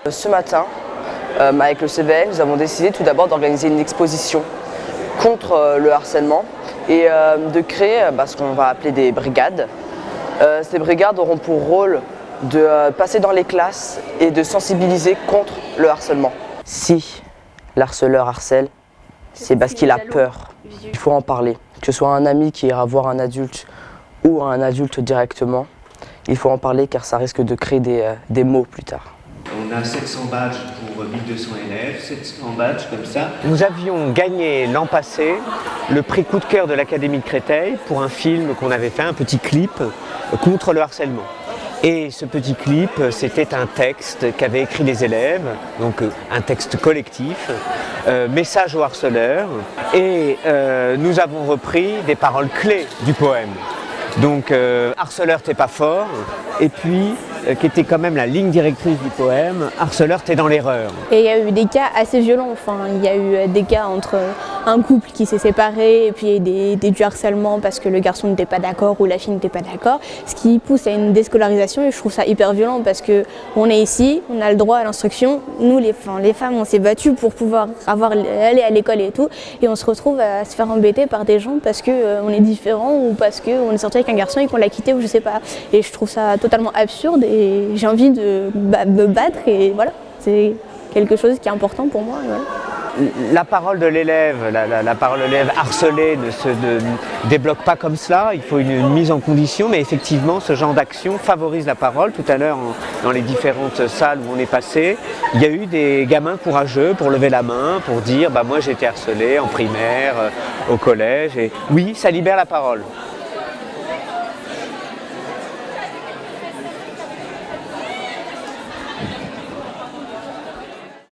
Ce matin, avec le CVL, nous avons décidé tout d'abord d'organiser une exposition contre le harcèlement et de créer ce qu'on va appeler des brigades. Ces brigades auront pour rôle de passer dans les classes et de sensibiliser contre le harcèlement. Si l'harceleur harcèle, c'est parce qu'il a peur. Il faut en parler. Que ce soit un ami qui ira voir un adulte ou un adulte directement, il faut en parler car ça risque de créer des maux plus tard. On a 700 badges pour 1200 élèves, 700 badges comme ça. Nous avions gagné l'an passé le prix coup de cœur de l'Académie de Créteil pour un film qu'on avait fait, un petit clip contre le harcèlement. Et ce petit clip, c'était un texte qu'avaient écrit les élèves, donc un texte collectif, message aux harceleurs. Et nous avons repris des paroles clés du poème. Donc harceleur t'es pas fort, et puis qui était quand même la ligne directrice du poème, harceleur t'es dans l'erreur. Et il y a eu des cas assez violents, il y a eu des cas entre un couple qui s'est séparé et puis du harcèlement parce que le garçon n'était pas d'accord ou la fille n'était pas d'accord, ce qui pousse à une déscolarisation et je trouve ça hyper violent parce qu'on est ici, on a le droit à l'instruction, nous les femmes on s'est battues pour pouvoir aller à l'école et tout et on se retrouve à se faire embêter par des gens parce qu'on est différent ou parce qu'on est sorti avec un garçon et qu'on l'a quitté ou je sais pas. Et je trouve ça totalement absurde et j'ai envie de me battre et voilà, c'est quelque chose qui est important pour moi. Voilà. La parole de l'élève, la parole de l'élève harcelé ne se débloque pas comme cela, il faut une mise en condition, mais effectivement ce genre d'action favorise la parole. Tout à l'heure, dans les différentes salles où on est passé, il y a eu des gamins courageux pour lever la main, pour dire moi j'ai été harcelé en primaire, au collège, et oui, ça libère la parole.